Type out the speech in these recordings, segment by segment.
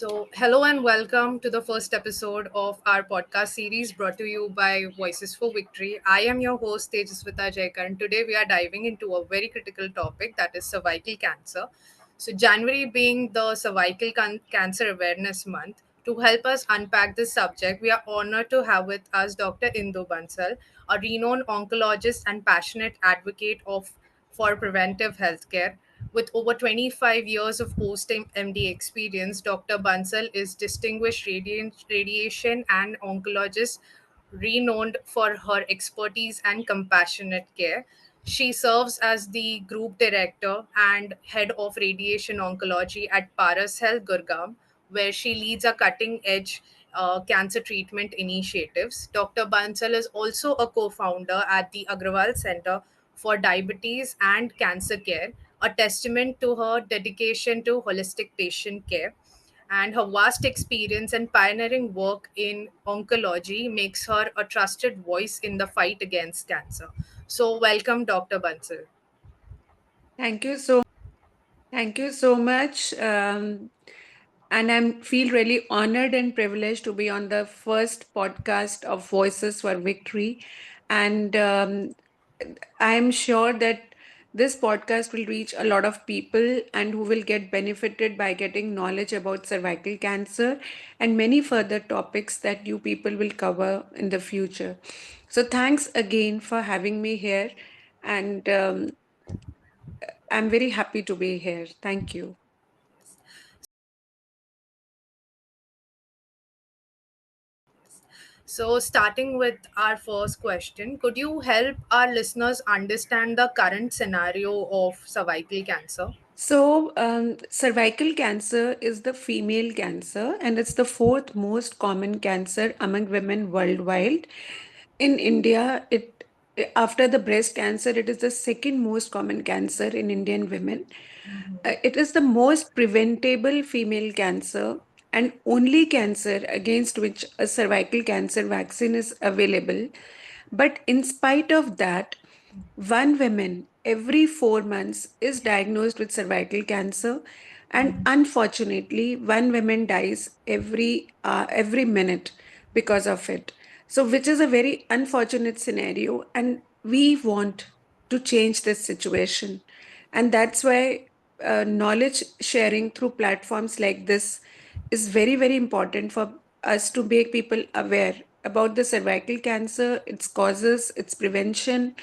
Hello and welcome to the first episode of our podcast series brought to you by Voices for Victory. I am your host, Tejaswita Jaikar, and today we are diving into a very critical topic that is cervical cancer. January being the Cancer Awareness Month, to help us unpack this subject, we are honored to have with us Dr. Indu Bansal, a renowned oncologist and passionate advocate for preventive healthcare. With over 25 years of post MD experience, Dr. Bansal is distinguished radiation and oncologist renowned for her expertise and compassionate care. She serves as the group director and head of radiation oncology at Paras Health Gurgaon, where she leads a cutting edge cancer treatment initiatives. Dr. Bansal is also a co founder at the Agrawal Center for Diabetes and Cancer Care, a testament to her dedication to holistic patient care. And her vast experience and pioneering work in oncology makes her a trusted voice in the fight against cancer. Welcome, Dr. Bansal. Thank you so Thank you so much. And I feel really honored and privileged to be on the first podcast of Voices for Victory. And I am sure that this podcast will reach a lot of people and who will get benefited by getting knowledge about cervical cancer and many further topics that you people will cover in the future. So thanks again for having me here. And I'm very happy to be here. Thank you. Starting with our first question, could you help our listeners understand the current scenario of cervical cancer? Cervical cancer is the female cancer, and it's the fourth most common cancer among women worldwide. In India, after the breast cancer, it is the second most common cancer in Indian women. It is the most preventable female cancer and only cancer against which a cervical cancer vaccine is available. But in spite of that, one woman every 4 months is diagnosed with cervical cancer, and unfortunately, one woman dies every minute because of it. So, which is a very unfortunate scenario, and we want to change this situation, and that's why knowledge sharing through platforms like this is very very important for us to make people aware about the cervical cancer, its causes, its prevention,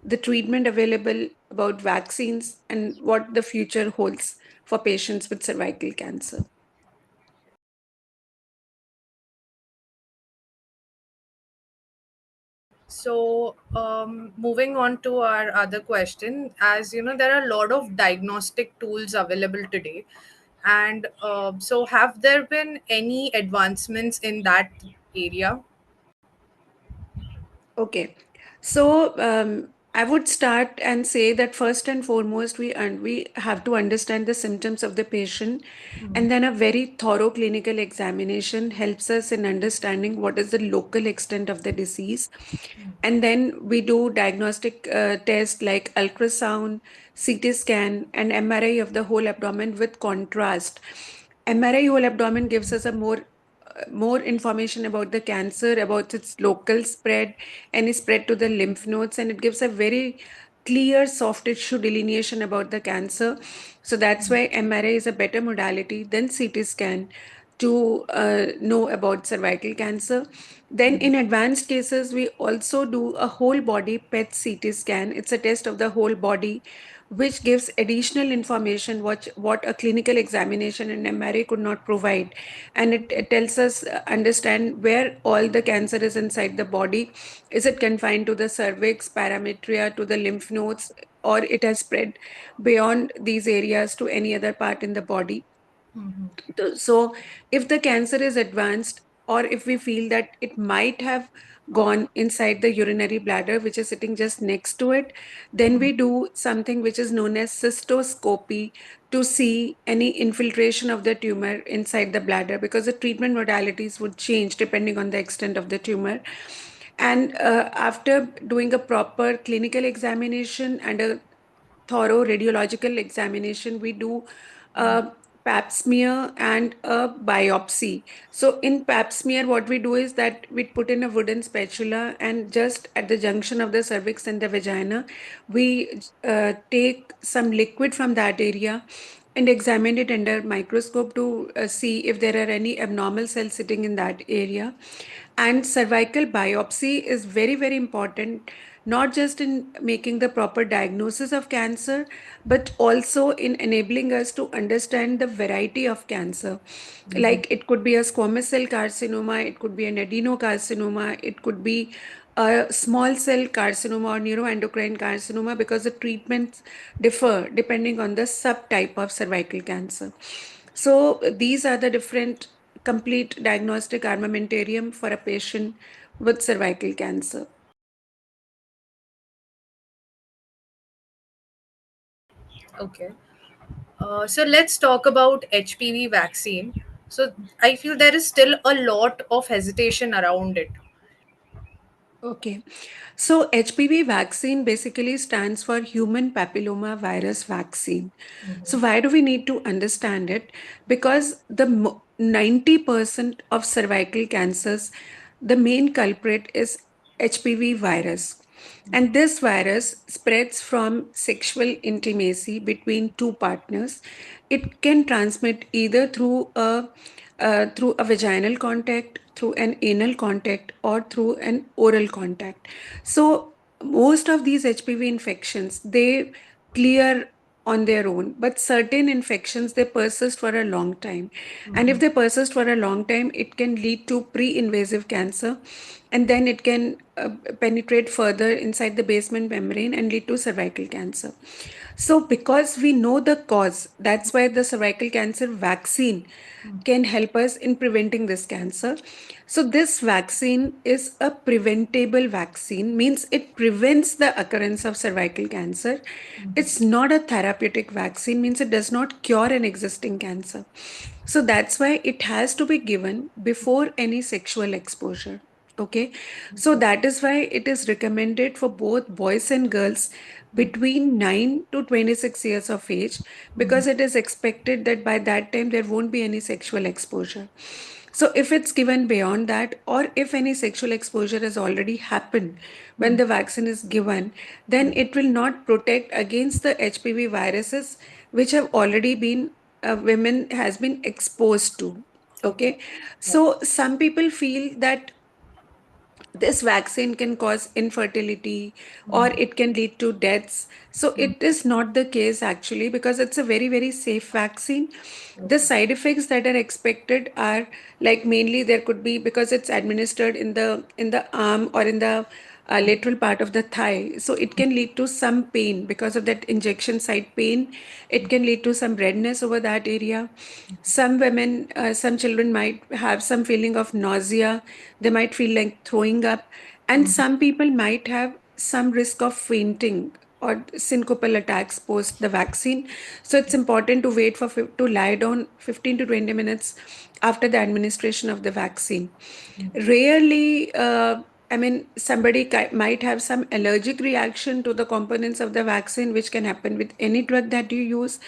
the treatment available, about vaccines, and what the future holds for patients with cervical cancer. Moving on to our other question, as you know, there are a lot of diagnostic tools available today. And have there been any advancements in that area? Okay. I would start and say that first and foremost, we have to understand the symptoms of the patient, and then a very thorough clinical examination helps us in understanding what is the local extent of the disease. And then we do diagnostic tests like ultrasound, CT scan, and MRI of the whole abdomen with contrast. MRI whole abdomen gives us a more information about the cancer, about its local spread, any spread to the lymph nodes, and it gives a very clear soft tissue delineation about the cancer. So that's why MRI is a better modality than CT scan to know about cervical cancer. Then, in advanced cases, we also do a whole body PET CT scan. It's a test of the whole body, which gives additional information what a clinical examination and MRI could not provide. And it tells us, understand where all the cancer is inside the body. Is it confined to the cervix, parametria, to the lymph nodes, or it has spread beyond these areas to any other part in the body? So, if the cancer is advanced, or if we feel that it might have gone inside the urinary bladder, which is sitting just next to it, then we do something which is known as cystoscopy to see any infiltration of the tumor inside the bladder, because the treatment modalities would change depending on the extent of the tumor. And after doing a proper clinical examination and a thorough radiological examination, we do pap smear and a biopsy. So in pap smear, what we do is that we put in a wooden spatula, and just at the junction of the cervix and the vagina, we take some liquid from that area and examine it under microscope to see if there are any abnormal cells sitting in that area. And cervical biopsy is very, very important, not just in making the proper diagnosis of cancer, but also in enabling us to understand the variety of cancer. Like it could be a squamous cell carcinoma, it could be an adenocarcinoma, it could be a small cell carcinoma or neuroendocrine carcinoma, because the treatments differ depending on the subtype of cervical cancer. So these are the different complete diagnostic armamentarium for a patient with cervical cancer. Okay. So let's talk about HPV vaccine. So I feel there is still a lot of hesitation around it. Okay. So HPV vaccine basically stands for human papilloma virus vaccine. So why do we need to understand it? Because the 90% of cervical cancers, the main culprit is HPV virus. And this virus spreads from sexual intimacy between two partners. It can transmit either through a vaginal contact, through an anal contact, or through an oral contact. So most of these HPV infections, they clear on their own, but certain infections, they persist for a long time. And if they persist for a long time, it can lead to pre-invasive cancer, and then it can penetrate further inside the basement membrane and lead to cervical cancer. So because we know the cause, that's why the cervical cancer vaccine can help us in preventing this cancer. So this vaccine is a preventable vaccine, means it prevents the occurrence of cervical cancer. It's not a therapeutic vaccine, means it does not cure an existing cancer. So that's why it has to be given before any sexual exposure. Okay. So that is why it is recommended for both boys and girls between 9 to 26 years of age, because it is expected that by that time there won't be any sexual exposure. So if it's given beyond that, or if any sexual exposure has already happened when the vaccine is given, then it will not protect against the HPV viruses which have already been women has been exposed to. Okay. Okay. Yeah. So some people feel that this vaccine can cause infertility or it can lead to deaths. So it is not the case actually, because it's a very, very safe vaccine. The Okay. side effects that are expected are, like, mainly there could be, because it's administered in the arm or in the lateral part of the thigh, so it can lead to some pain because of that injection site pain. It can lead to some redness over that area. Some women, some children might have some feeling of nausea. They might feel like throwing up. And some people might have some risk of fainting or syncopal attacks post the vaccine. So it's important to wait for to lie down 15 to 20 minutes after the administration of the vaccine. Rarely, I mean, somebody might have some allergic reaction to the components of the vaccine, which can happen with any drug that you use.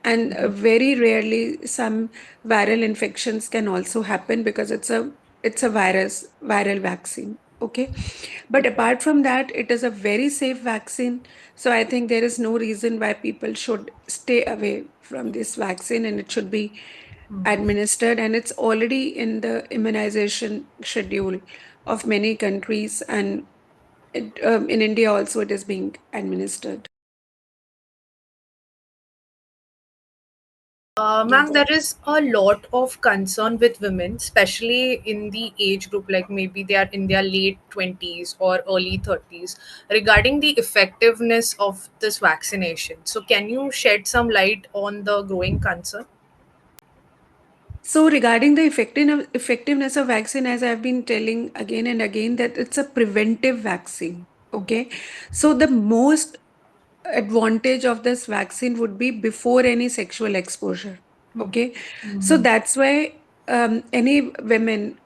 And very rarely, some viral infections can also happen, because it's a viral vaccine. Okay. But Okay. apart from that, it is a very safe vaccine. So I think there is no reason why people should stay away from this vaccine, and it should be administered, and it's already in the immunization schedule of many countries, and in India also it is being administered. Ma'am, there is a lot of concern with women, especially in the age group, like maybe they are in their late 20s or early 30s, regarding the effectiveness of this vaccination. So, can you shed some light on the growing concern? So regarding the effectiveness of vaccine, as I've been telling again and again, that it's a preventive vaccine. Okay. So the most advantage of this vaccine would be before any sexual exposure. Okay. So that's why any women,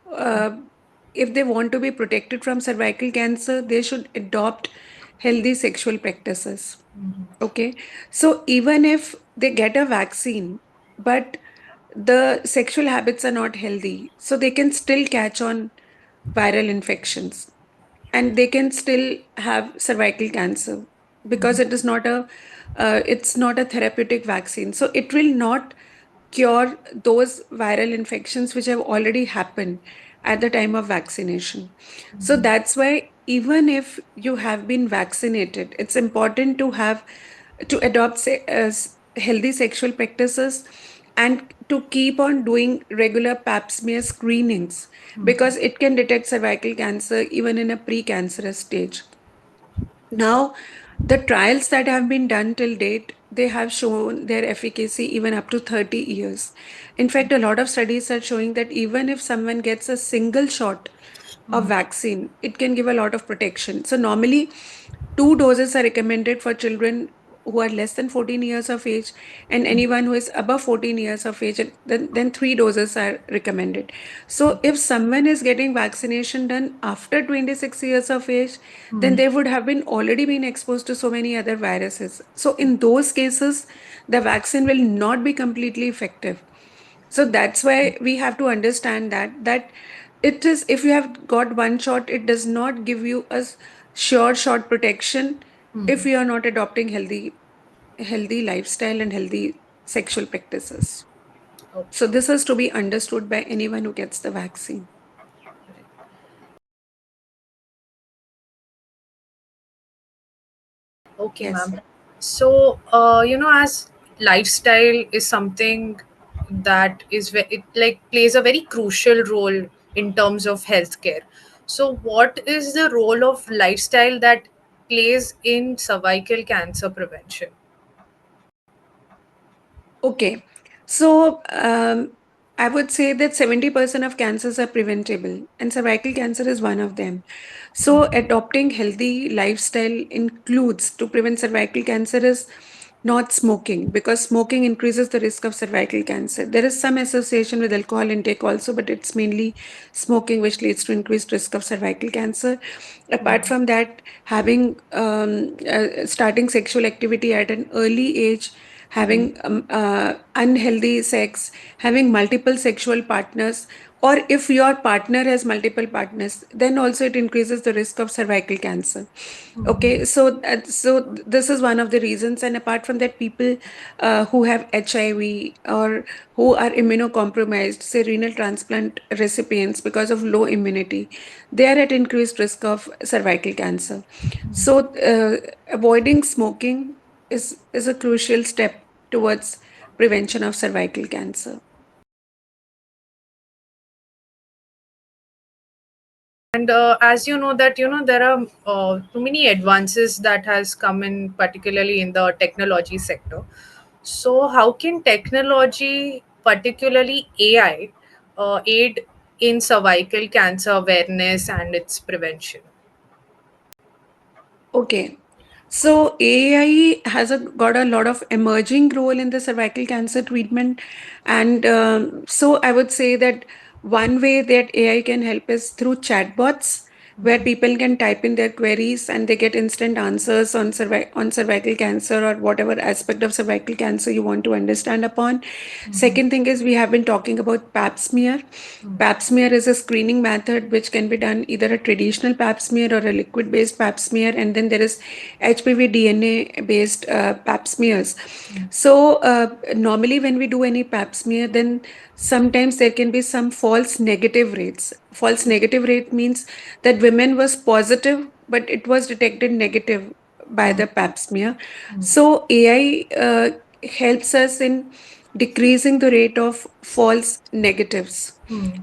if they want to be protected from cervical cancer, they should adopt healthy sexual practices. Okay. So even if they get a vaccine, but the sexual habits are not healthy, so they can still catch on viral infections, and they can still have cervical cancer because it's not a therapeutic vaccine, so it will not cure those viral infections which have already happened at the time of vaccination. So that's why even if you have been vaccinated, it's important to adopt healthy sexual practices and to keep on doing regular pap smear screenings, because it can detect cervical cancer even in a precancerous stage. Now, the trials that have been done till date, they have shown their efficacy even up to 30 years. In fact, a lot of studies are showing that even if someone gets a single shot of vaccine, it can give a lot of protection. So normally, two doses are recommended for children who are less than 14 years of age, and anyone who is above 14 years of age, and then three doses are recommended. So if someone is getting vaccination done after 26 years of age, then they would have been already been exposed to so many other viruses. So in those cases, the vaccine will not be completely effective. So that's why we have to understand that it is, if you have got one shot, it does not give you a sure shot protection if you are not adopting healthy lifestyle and healthy sexual practices. So Okay. this is to be understood by anyone who gets the vaccine. Okay, Yes. ma'am. So, as lifestyle is something that it like plays a very crucial role in terms of healthcare. So, what is the role of lifestyle that plays in cervical cancer prevention? Okay. So I would say that 70% of cancers are preventable, and cervical cancer is one of them. So adopting healthy lifestyle includes, to prevent cervical cancer, is not smoking, because smoking increases the risk of cervical cancer. There is some association with alcohol intake also, but it's mainly smoking which leads to increased risk of cervical cancer. Apart from that, having starting sexual activity at an early age, having unhealthy sex, having multiple sexual partners, or if your partner has multiple partners, then also it increases the risk of cervical cancer. Okay, so this is one of the reasons. And apart from that, people who have HIV or who are immunocompromised, say renal transplant recipients, because of low immunity, they are at increased risk of cervical cancer. So avoiding smoking is a crucial step towards prevention of cervical cancer. And as you know that there are too many advances that has come in, particularly in the technology sector. So how can technology, particularly AI, aid in cervical cancer awareness and its prevention? Okay. So AI has got a lot of emerging role in the cervical cancer treatment, and so I would say that one way that AI can help is through chatbots, where people can type in their queries and they get instant answers on cervical cancer or whatever aspect of cervical cancer you want to understand upon. Second thing is, we have been talking about Pap smear. Pap smear is a screening method which can be done either a traditional Pap smear or a liquid based Pap smear, and then there is HPV DNA based Pap smears. So normally when we do any Pap smear, then sometimes there can be some false negative rates. False negative rate means that women was positive but it was detected negative by the Pap smear. So AI helps us in decreasing the rate of false negatives.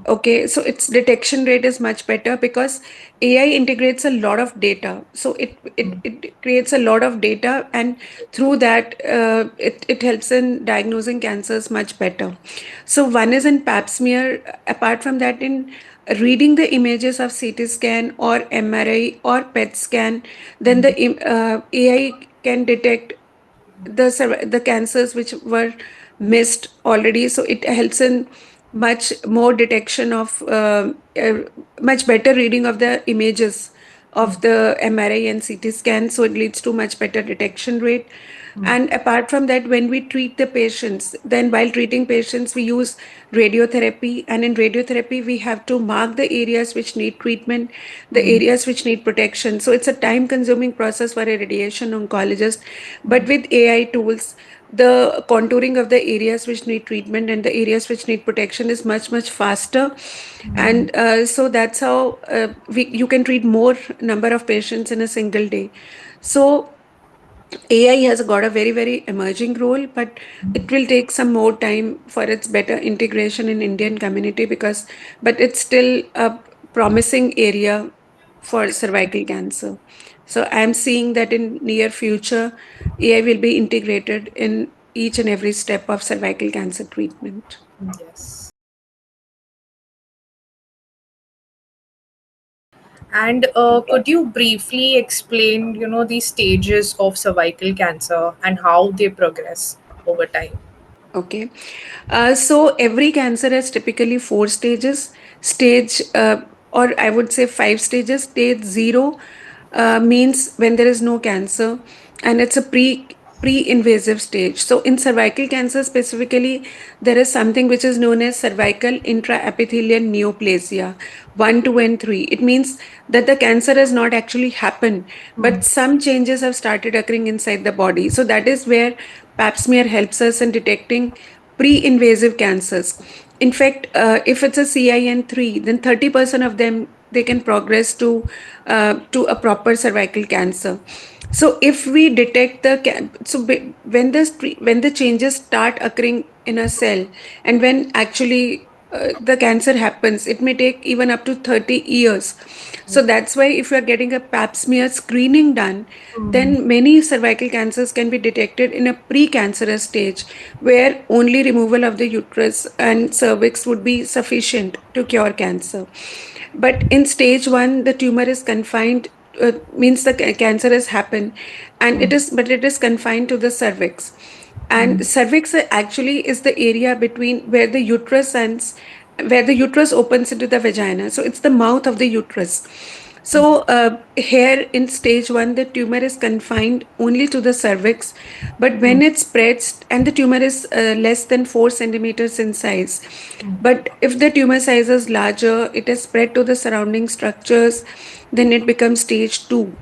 Okay, so its detection rate is much better because AI integrates a lot of data. So it creates a lot of data, and through that, it helps in diagnosing cancers much better. So one is in Pap smear. Apart from that, in reading the images of CT scan or MRI or PET scan, then the AI can detect the cancers which were missed already. So it helps in much more detection of much better reading of the images of the MRI and CT scan, so it leads to much better detection rate. And apart from that, when we treat the patients, then while treating patients, we use radiotherapy. And in radiotherapy, we have to mark the areas which need treatment, the areas which need protection. So it's a time consuming process for a radiation oncologist. But with AI tools, the contouring of the areas which need treatment and the areas which need protection is much, much faster. And so that's how you can treat more number of patients in a single day. So AI has got a very, very emerging role, but it will take some more time for its better integration in Indian community, but it's still a promising area for cervical cancer. So I'm seeing that in near future, AI will be integrated in each and every step of cervical cancer treatment. Yes. And could you briefly explain, the stages of cervical cancer and how they progress over time? Okay. So every cancer has typically four stages. Or I would say five stages. Stage zero means when there is no cancer, and it's a pre-invasive stage. So in cervical cancer specifically, there is something which is known as cervical intraepithelial neoplasia, 1, 2, and 3. It means that the cancer has not actually happened, but some changes have started occurring inside the body. So that is where pap smear helps us in detecting pre-invasive cancers. In fact, if it's a CIN3, then 30% of them they can progress to a proper cervical cancer. So if we detect when the changes start occurring in a cell, and when actually the cancer happens, it may take even up to 30 years. So that's why if you are getting a pap smear screening done, then many cervical cancers can be detected in a precancerous stage, where only removal of the uterus and cervix would be sufficient to cure cancer. But in stage one, the tumor is confined, means the cancer has happened, and it is confined to the cervix. And cervix actually is the area between where the uterus opens into the vagina. So it's the mouth of the uterus. So here in stage one, the tumor is confined only to the cervix, but when it spreads, and the tumor is less than 4 centimeters in size, but if the tumor size is larger, it is spread to the surrounding structures, then it becomes stage two.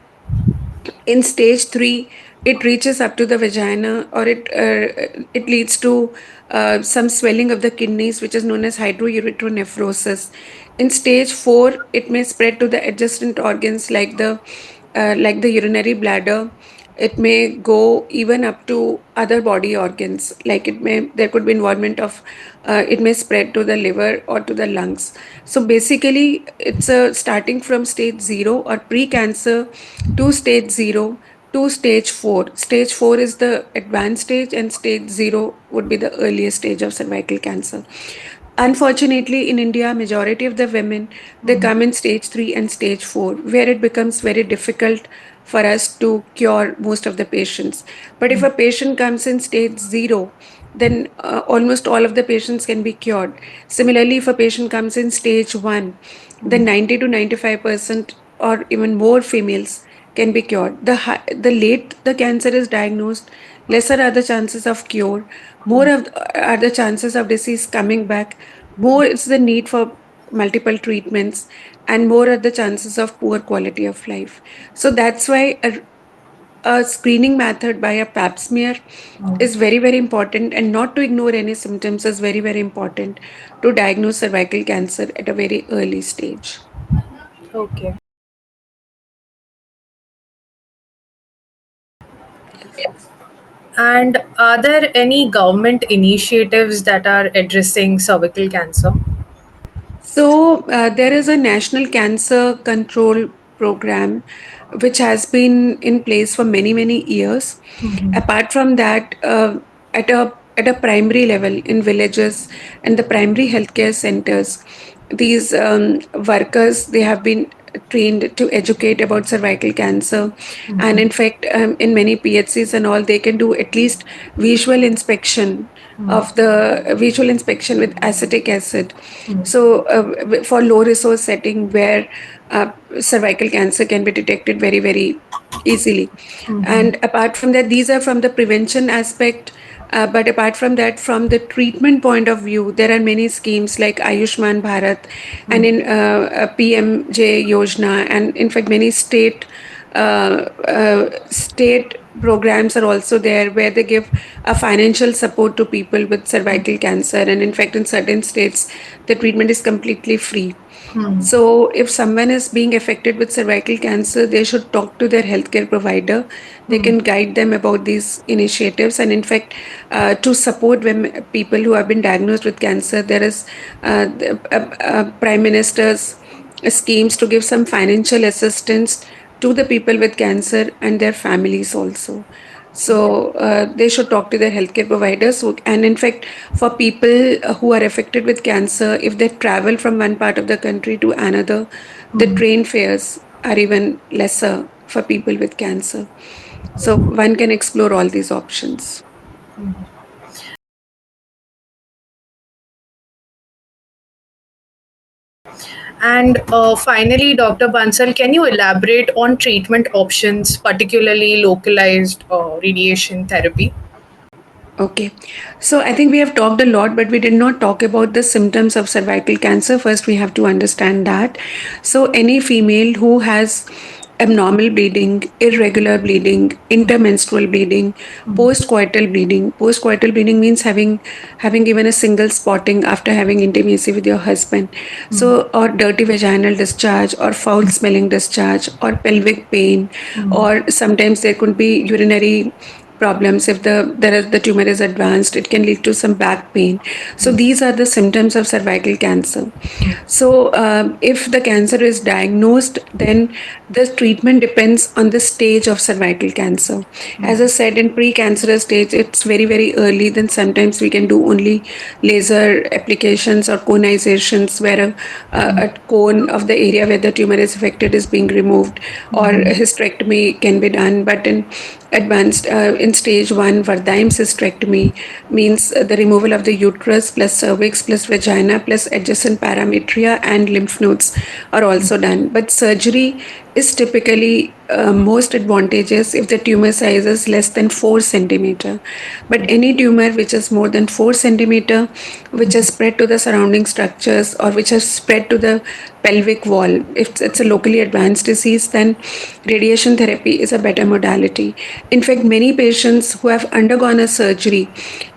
In stage three, it reaches up to the vagina, or it leads to some swelling of the kidneys, which is known as hydrouretronephrosis. In stage four, it may spread to the adjacent organs like the urinary bladder. It may go even up to other body organs, like there could be involvement of it may spread to the liver or to the lungs. So basically, it's starting from stage zero or pre-cancer to stage zero to stage four. Stage four is the advanced stage, and stage zero would be the earliest stage of cervical cancer. Unfortunately, in India, majority of the women they come in stage three and stage four, where it becomes very difficult for us to cure most of the patients. But if a patient comes in stage zero, then almost all of the patients can be cured. Similarly, if a patient comes in stage one, then 90 to 95% or even more females can be cured. The late the cancer is diagnosed, lesser are the chances of cure, are the chances of disease coming back, more is the need for multiple treatments, and more are the chances of poor quality of life. So that's why a screening method by a pap smear is very, very important, and not to ignore any symptoms is very, very important to diagnose cervical cancer at a very early stage. Okay. And are there any government initiatives that are addressing cervical cancer? So, there is a National Cancer Control Program which has been in place for many, many years. Apart from that, at a primary level in villages and the primary healthcare centers, these workers they have been trained to educate about cervical cancer, and in fact, in many PHCs and all, they can do at least visual inspection visual inspection with acetic acid. So for low resource setting, where cervical cancer can be detected very, very easily. Mm-hmm. And apart from that, these are from the prevention aspect. But apart from that, from the treatment point of view, there are many schemes like Ayushman Bharat and in PMJ Yojana, and in fact, many state programs are also there where they give a financial support to people with cervical cancer. And in fact, in certain states, the treatment is completely free. So, if someone is being affected with cervical cancer, they should talk to their healthcare provider. They can guide them about these initiatives. And in fact, to support people who have been diagnosed with cancer, there is Prime Minister's schemes to give some financial assistance to the people with cancer and their families also. So they should talk to their healthcare providers. And in fact, for people who are affected with cancer, if they travel from one part of the country to another, the train fares are even lesser for people with cancer. So one can explore all these options. And finally, Dr. Bansal, can you elaborate on treatment options, particularly localized radiation therapy? Okay. So I think we have talked a lot, but we did not talk about the symptoms of cervical cancer. First, we have to understand that. So, any female who has abnormal bleeding, irregular bleeding, intermenstrual bleeding, postcoital bleeding means having even a single spotting after having intimacy with your husband. So, or dirty vaginal discharge, or foul smelling discharge, or pelvic pain, or sometimes there could be urinary problems. If the tumor is advanced, it can lead to some back pain. So these are the symptoms of cervical cancer. So if the cancer is diagnosed, then the treatment depends on the stage of cervical cancer. As I said, in precancerous stage, it's very, very early. Then sometimes we can do only laser applications or conizations, where a cone of the area where the tumor is affected is being removed, or hysterectomy can be done. But in stage 1, Vardheim cystectomy means the removal of the uterus plus cervix plus vagina plus adjacent parametria and lymph nodes are also done. But surgery is typically most advantageous if the tumor size is less than 4 centimeter. But any tumor which is more than 4 centimeter, which has spread to the surrounding structures or which has spread to the pelvic wall, if it's a locally advanced disease, then radiation therapy is a better modality. In fact, many patients who have undergone a surgery,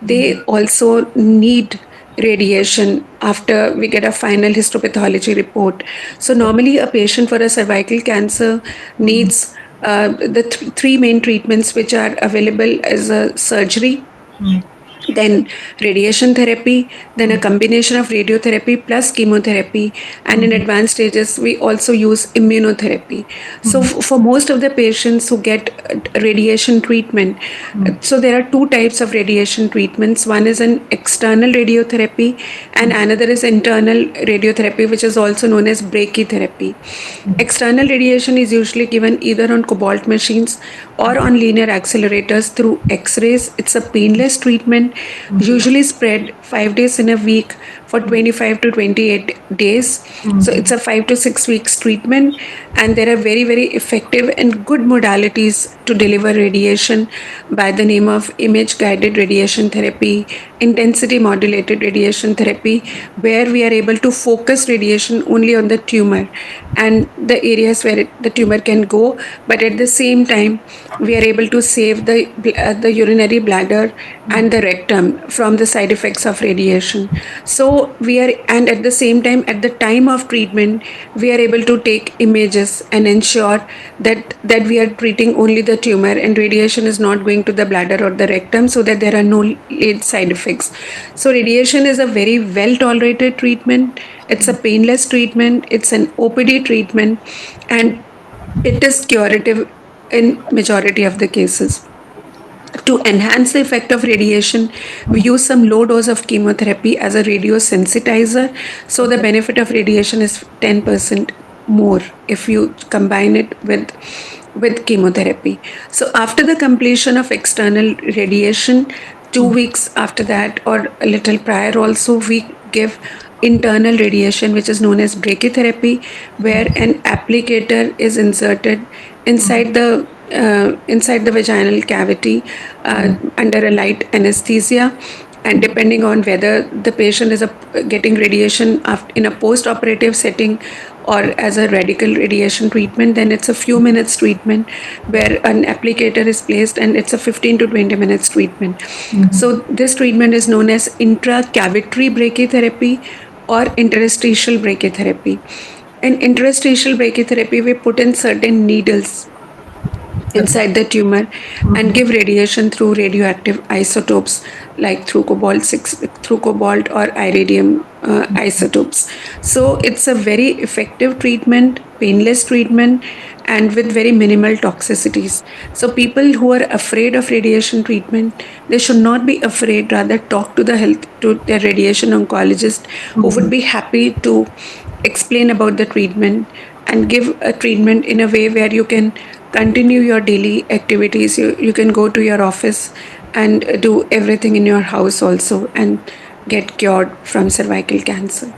they also need radiation after we get a final histopathology report. So normally a patient for a cervical cancer needs the three main treatments which are available as a surgery, then radiation therapy, then a combination of radiotherapy plus chemotherapy, and in advanced stages, we also use immunotherapy. So, for most of the patients who get radiation treatment, so there are two types of radiation treatments. One is an external radiotherapy, and another is internal radiotherapy, which is also known as brachytherapy. External radiation is usually given either on cobalt machines or on linear accelerators through X rays. It's a painless treatment, usually spread 5 days in a week for 25 to 28 days. So it's a 5 to 6 weeks treatment, and there are very, very effective and good modalities to deliver radiation by the name of image guided radiation therapy, intensity modulated radiation therapy, where we are able to focus radiation only on the tumor and the areas where the tumor can go, but at the same time we are able to save the urinary bladder and the rectum from the side effects of radiation. So we are, and at the same time, at the time of treatment, we are able to take images and ensure that we are treating only the tumor and radiation is not going to the bladder or the rectum, so that there are no late side effects. So radiation is a very well tolerated treatment. It's a painless treatment. It's an OPD treatment, and it is curative in majority of the cases. To enhance the effect of radiation, we use some low dose of chemotherapy as a radiosensitizer. So the benefit of radiation is 10% more if you combine it with chemotherapy. So after the completion of external radiation, 2 weeks after that or a little prior also, we give internal radiation, which is known as brachytherapy, where an applicator is inserted inside the vaginal cavity under a light anesthesia. And depending on whether the patient is getting radiation in a post-operative setting or as a radical radiation treatment, then it's a few minutes treatment where an applicator is placed, and it's a 15 to 20 minutes treatment. So this treatment is known as intracavitary brachytherapy or interstitial brachytherapy. In interstitial brachytherapy, we put in certain needles Okay. inside the tumor and give radiation through radioactive isotopes like through cobalt 6 through cobalt or iridium isotopes. So it's a very effective treatment, painless treatment, and with very minimal toxicities. So people who are afraid of radiation treatment, they should not be afraid, rather talk to their radiation oncologist, who would be happy to explain about the treatment and give a treatment in a way where you can continue your daily activities. You can go to your office and do everything in your house also and get cured from cervical cancer.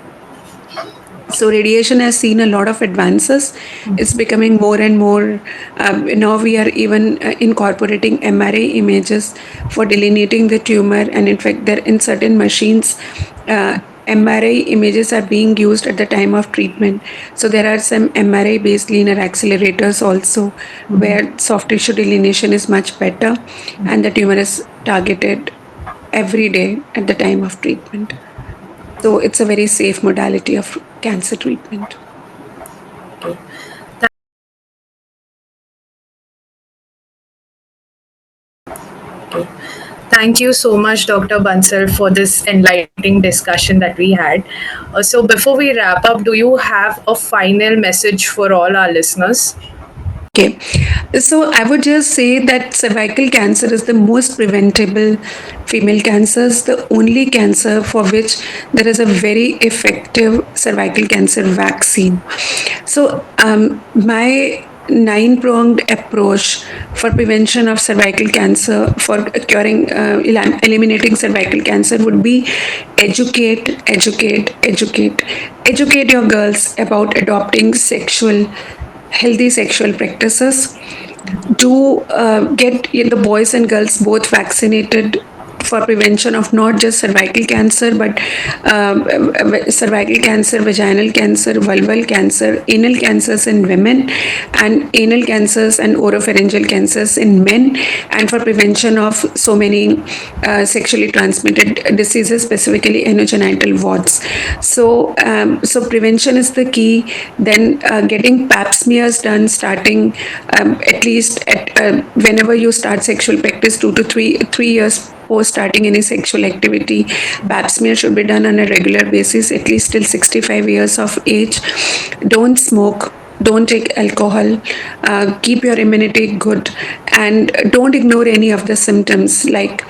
So radiation has seen a lot of advances. It's becoming more and more. Now we are even incorporating MRI images for delineating the tumor, and in fact, there in certain machines. MRI images are being used at the time of treatment. So there are some MRI based linear accelerators also, where soft tissue delineation is much better and the tumor is targeted every day at the time of treatment. So it's a very safe modality of cancer treatment. Okay. Okay. Thank you so much, Dr. Bansal, for this enlightening discussion that we had. So, before we wrap up, do you have a final message for all our listeners? Okay. So I would just say that cervical cancer is the most preventable female cancers, the only cancer for which there is a very effective cervical cancer vaccine. So my nine-pronged approach for prevention of cervical cancer, for curing, eliminating cervical cancer would be educate, educate, educate. Educate your girls about adopting healthy sexual practices. Do get the boys and girls both vaccinated for prevention of not just cervical cancer, but cervical cancer, vaginal cancer, vulval cancer, anal cancers in women, and anal cancers and oropharyngeal cancers in men, and for prevention of so many sexually transmitted diseases, specifically anogenital warts. So prevention is the key. Then getting pap smears done, starting at least at whenever you start sexual practice, 2 to 3 years post starting any sexual activity. Pap smear should be done on a regular basis, at least till 65 years of age. Don't smoke. Don't take alcohol. Keep your immunity good, and don't ignore any of the symptoms like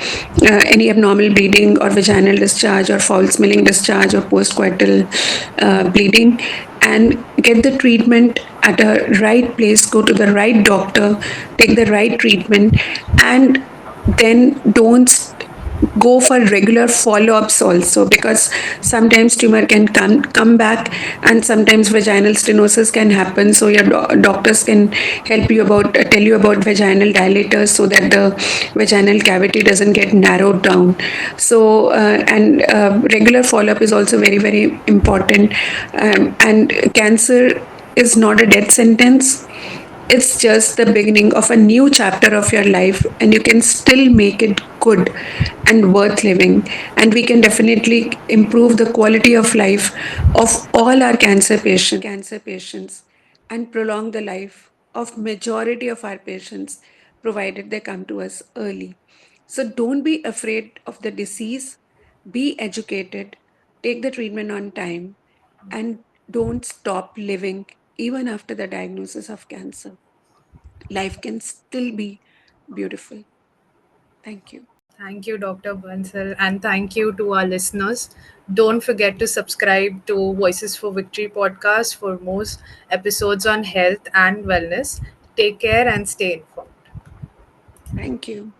any abnormal bleeding or vaginal discharge or foul smelling discharge or postcoital bleeding, and get the treatment at a right place. Go to the right doctor, take the right treatment, and then don't go for regular follow-ups also, because sometimes tumor can come back, and sometimes vaginal stenosis can happen. So your doctors can help you about tell you about vaginal dilators so that the vaginal cavity doesn't get narrowed down. So and regular follow-up is also very, very important. And cancer is not a death sentence. It's just the beginning of a new chapter of your life, and you can still make it good and worth living. And we can definitely improve the quality of life of all our cancer patients and prolong the life of majority of our patients, provided they come to us early. So don't be afraid of the disease, be educated, take the treatment on time, and don't stop living even after the diagnosis of cancer. Life can still be beautiful. Thank you. Thank you, Dr. Bansal, and thank you to our listeners. Don't forget to subscribe to Voices for Victory podcast for more episodes on health and wellness. Take care and stay informed. Thank you.